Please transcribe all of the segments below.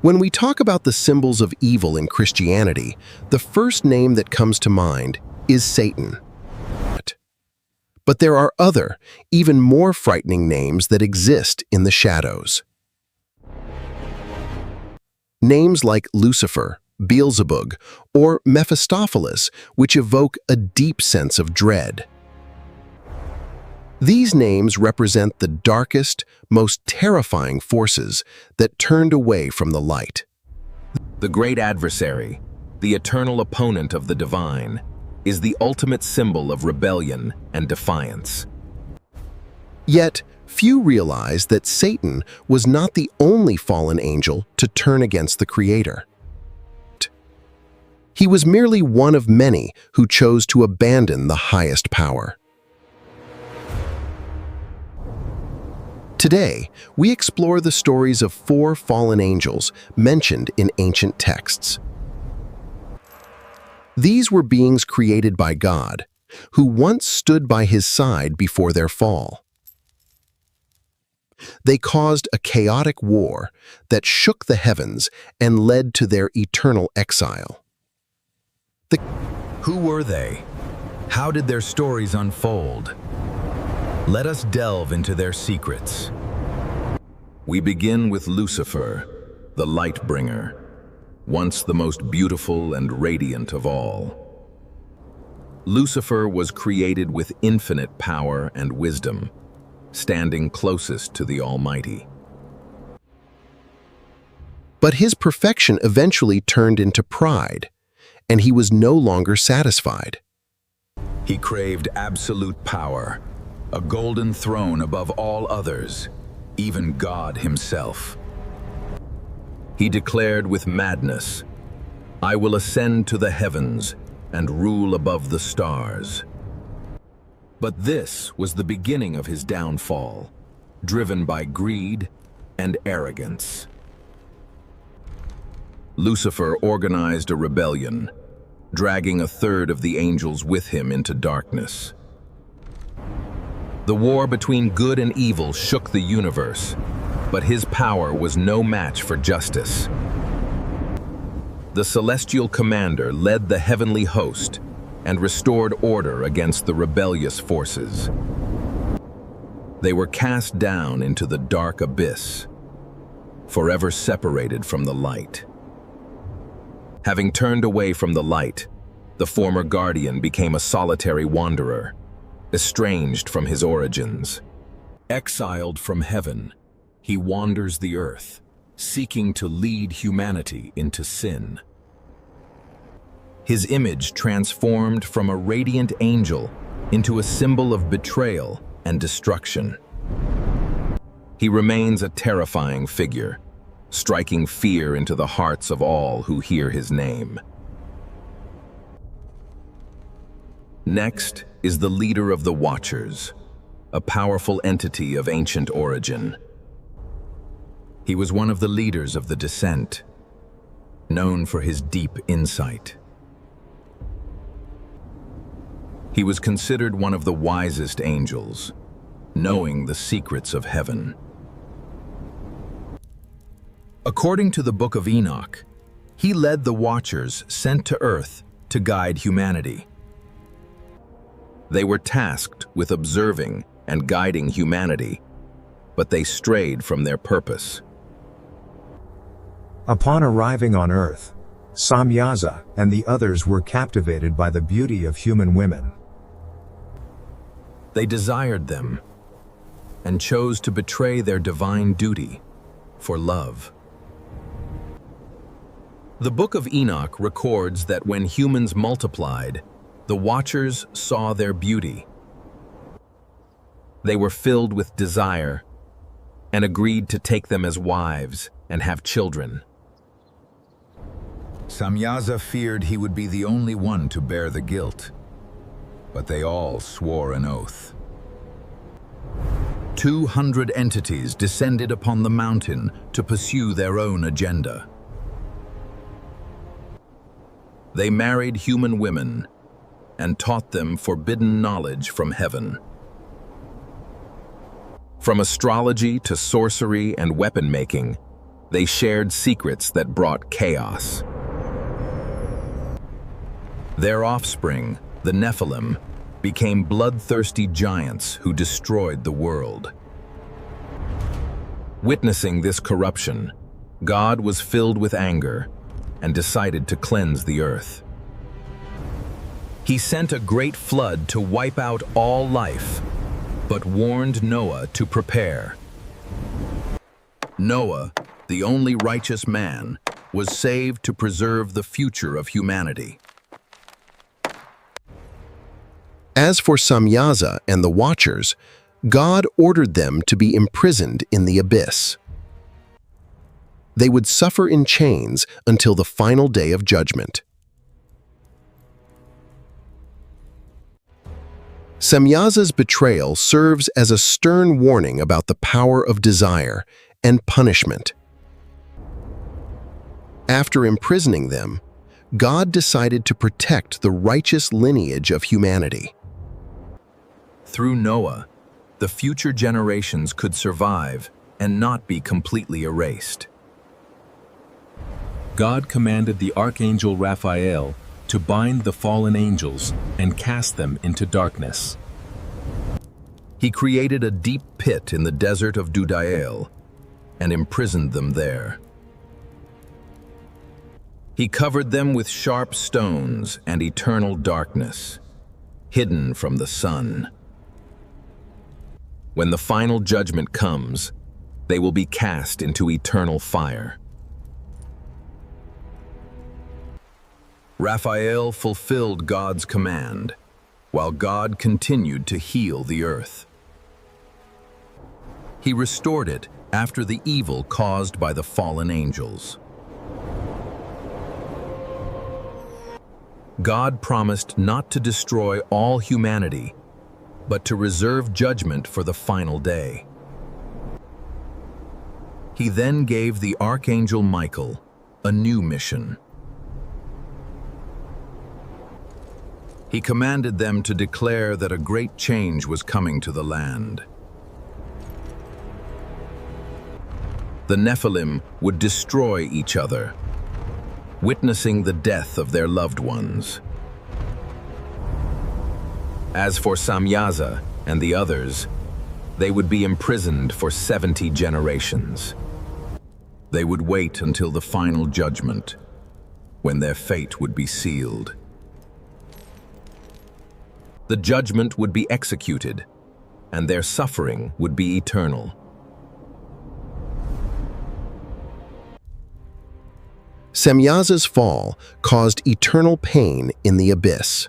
When we talk about the symbols of evil in Christianity, the first name that comes to mind is Satan. But there are other, even more frightening names that exist in the shadows. Names like Lucifer, Beelzebub, or Mephistopheles, which evoke a deep sense of dread. These names represent the darkest, most terrifying forces that turned away from the light. The great adversary, the eternal opponent of the divine, is the ultimate symbol of rebellion and defiance. Yet, few realize that Satan was not the only fallen angel to turn against the Creator. He was merely one of many who chose to abandon the highest power. Today, we explore the stories of 4 fallen angels mentioned in ancient texts. These were beings created by God, who once stood by His side before their fall. They caused a chaotic war that shook the heavens and led to their eternal exile. Who were they? How did their stories unfold? Let us delve into their secrets. We begin with Lucifer, the light bringer, once the most beautiful and radiant of all. Lucifer was created with infinite power and wisdom, standing closest to the Almighty. But his perfection eventually turned into pride, and he was no longer satisfied. He craved absolute power, a golden throne above all others, even God himself. He declared with madness, "I will ascend to the heavens and rule above the stars." But this was the beginning of his downfall, driven by greed and arrogance. Lucifer organized a rebellion, dragging a third of the angels with him into darkness. The war between good and evil shook the universe, but his power was no match for justice. The celestial commander led the heavenly host and restored order against the rebellious forces. They were cast down into the dark abyss, forever separated from the light. Having turned away from the light, the former guardian became a solitary wanderer, estranged from his origins. Exiled from heaven, he wanders the earth, seeking to lead humanity into sin. His image transformed from a radiant angel into a symbol of betrayal and destruction. He remains a terrifying figure, striking fear into the hearts of all who hear his name. Next is the leader of the Watchers, a powerful entity of ancient origin. He was one of the leaders of the Descent, known for his deep insight. He was considered one of the wisest angels, knowing the secrets of heaven. According to the Book of Enoch, he led the Watchers sent to Earth to guide humanity. They were tasked with observing and guiding humanity, but they strayed from their purpose. Upon arriving on Earth, Samyaza and the others were captivated by the beauty of human women. They desired them and chose to betray their divine duty for love. The Book of Enoch records that when humans multiplied, the Watchers saw their beauty. They were filled with desire and agreed to take them as wives and have children. Samyaza feared he would be the only one to bear the guilt, but they all swore an oath. 200 entities descended upon the mountain to pursue their own agenda. They married human women and taught them forbidden knowledge from heaven. From astrology to sorcery and weapon making, They shared secrets that brought chaos. Their offspring, the Nephilim, became bloodthirsty giants who destroyed the world. Witnessing this corruption, God was filled with anger and decided to cleanse the earth. He sent a great flood to wipe out all life, but warned Noah to prepare. Noah, the only righteous man, was saved to preserve the future of humanity. As for Samyaza and the Watchers, God ordered them to be imprisoned in the abyss. They would suffer in chains until the final day of judgment. Samyaza's betrayal serves as a stern warning about the power of desire and punishment. After imprisoning them, God decided to protect the righteous lineage of humanity. Through Noah, the future generations could survive and not be completely erased. God commanded the archangel Raphael to bind the fallen angels and cast them into darkness. He created a deep pit in the desert of Dudael and imprisoned them there. He covered them with sharp stones and eternal darkness, hidden from the sun. When the final judgment comes, they will be cast into eternal fire. Raphael fulfilled God's command, while God continued to heal the earth. He restored it after the evil caused by the fallen angels. God promised not to destroy all humanity, but to reserve judgment for the final day. He then gave the Archangel Michael a new mission. He commanded them to declare that a great change was coming to the land. The Nephilim would destroy each other, witnessing the death of their loved ones. As for Samyaza and the others, they would be imprisoned for 70 generations. They would wait until the final judgment, when their fate would be sealed. The judgment would be executed, and their suffering would be eternal. Samyaza's fall caused eternal pain in the abyss.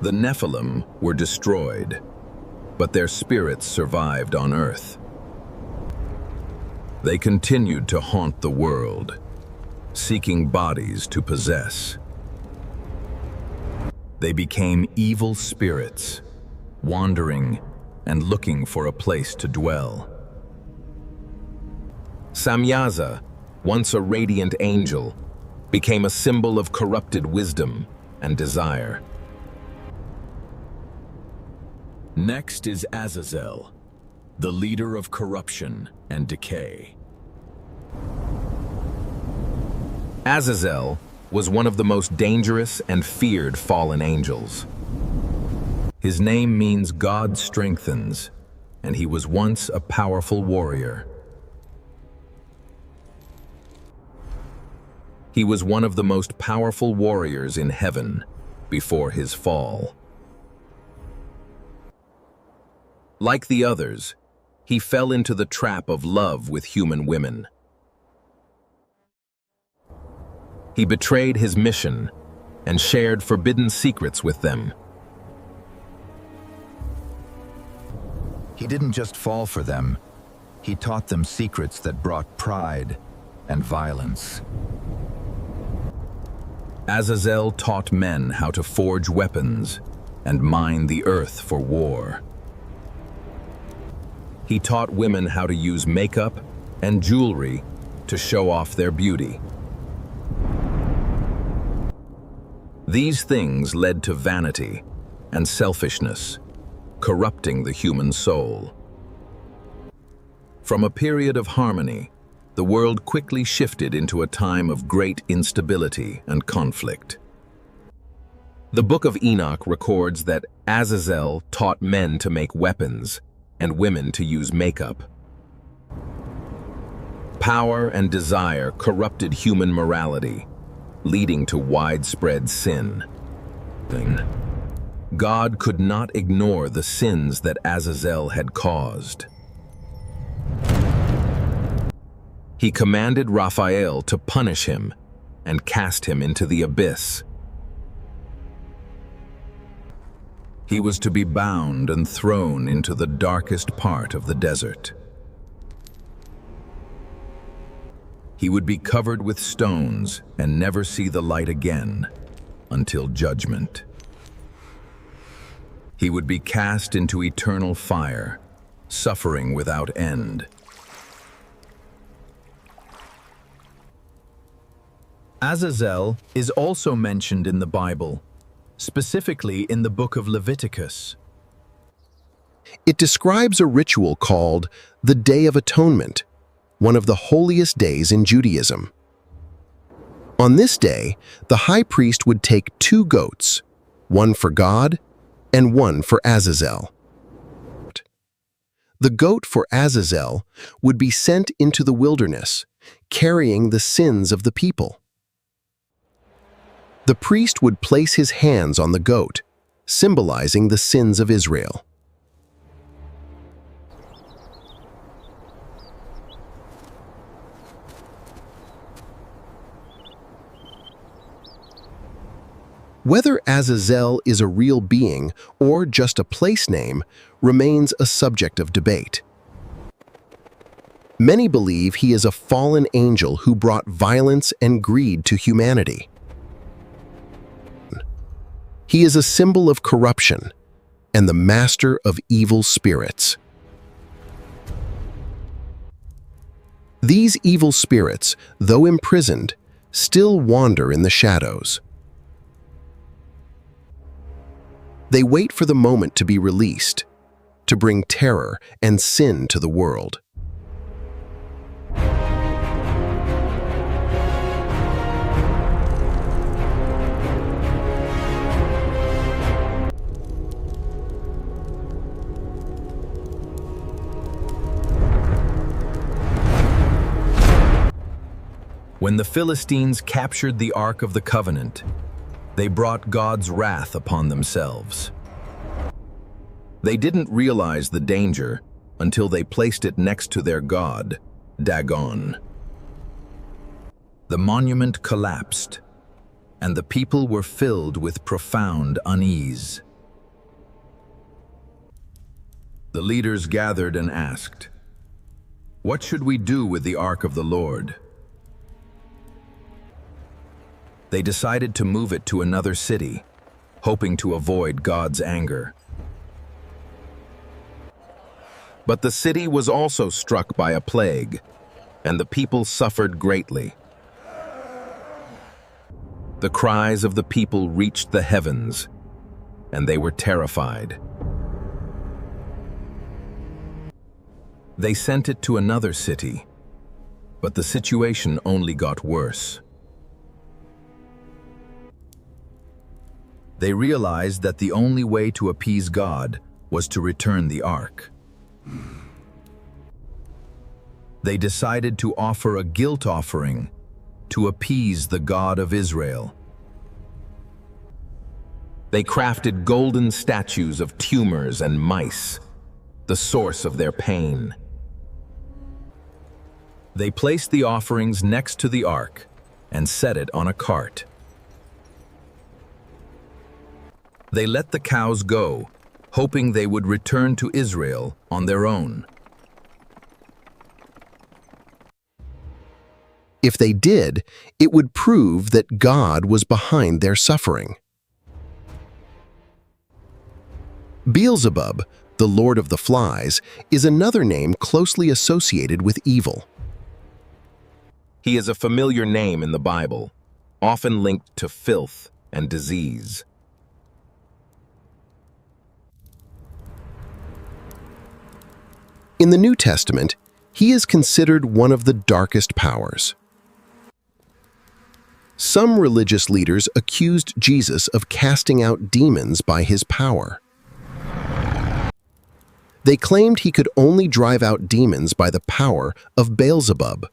The Nephilim were destroyed, but their spirits survived on earth. They continued to haunt the world, seeking bodies to possess. They became evil spirits, wandering and looking for a place to dwell. Samyaza, once a radiant angel, became a symbol of corrupted wisdom and desire. Next is Azazel, the leader of corruption and decay. Azazel was one of the most dangerous and feared fallen angels. His name means God strengthens, and he was once a powerful warrior. He was one of the most powerful warriors in heaven before his fall. Like the others, he fell into the trap of love with human women. He betrayed his mission and shared forbidden secrets with them. He didn't just fall for them, he taught them secrets that brought pride and violence. Azazel taught men how to forge weapons and mine the earth for war. He taught women how to use makeup and jewelry to show off their beauty. These things led to vanity and selfishness, corrupting the human soul. From a period of harmony, the world quickly shifted into a time of great instability and conflict. The Book of Enoch records that Azazel taught men to make weapons and women to use makeup. Power and desire corrupted human morality, leading to widespread sin. God could not ignore the sins that Azazel had caused. He commanded Raphael to punish him and cast him into the abyss. He was to be bound and thrown into the darkest part of the desert. He would be covered with stones and never see the light again until judgment. He would be cast into eternal fire, suffering without end. Azazel is also mentioned in the Bible, specifically in the book of Leviticus. It describes a ritual called the Day of Atonement, one of the holiest days in Judaism. On this day, the high priest would take 2 goats, one for God and one for Azazel. The goat for Azazel would be sent into the wilderness, carrying the sins of the people. The priest would place his hands on the goat, symbolizing the sins of Israel. Whether Azazel is a real being or just a place name remains a subject of debate. Many believe he is a fallen angel who brought violence and greed to humanity. He is a symbol of corruption and the master of evil spirits. These evil spirits, though imprisoned, still wander in the shadows. They wait for the moment to be released, to bring terror and sin to the world. When the Philistines captured the Ark of the Covenant, they brought God's wrath upon themselves. They didn't realize the danger until they placed it next to their god, Dagon. The monument collapsed, and the people were filled with profound unease. The leaders gathered and asked, "What should we do with the Ark of the Lord?" They decided to move it to another city, hoping to avoid God's anger. But the city was also struck by a plague, and the people suffered greatly. The cries of the people reached the heavens, and they were terrified. They sent it to another city, but the situation only got worse. They realized that the only way to appease God was to return the ark. They decided to offer a guilt offering to appease the God of Israel. They crafted golden statues of tumors and mice, the source of their pain. They placed the offerings next to the ark and set it on a cart. They let the cows go, hoping they would return to Israel on their own. If they did, it would prove that God was behind their suffering. Beelzebub, the Lord of the Flies, is another name closely associated with evil. He is a familiar name in the Bible, often linked to filth and disease. In the New Testament, He is considered one of the darkest powers. Some religious leaders accused Jesus of casting out demons by his power. They claimed he could only drive out demons by the power of Beelzebub.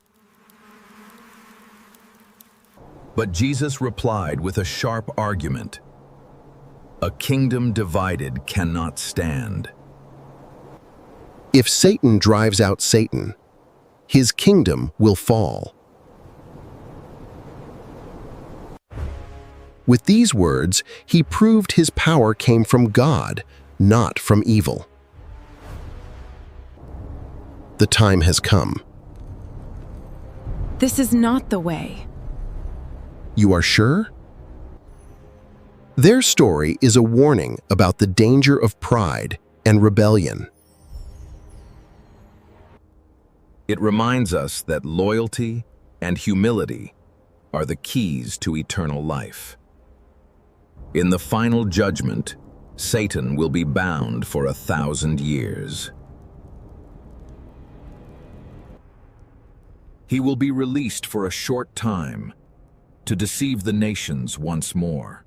But Jesus replied with a sharp argument. A kingdom divided cannot stand. If Satan drives out Satan, his kingdom will fall. With these words, he proved his power came from God, not from evil. The time has come. This is not the way. You are sure? Their story is a warning about the danger of pride and rebellion. It reminds us that loyalty and humility are the keys to eternal life. In the final judgment, Satan will be bound for 1,000 years. He will be released for a short time to deceive the nations once more.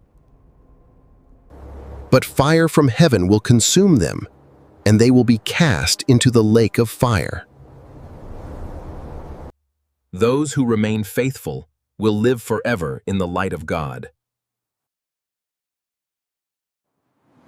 But fire from heaven will consume them, and they will be cast into the lake of fire. Those who remain faithful will live forever in the light of God.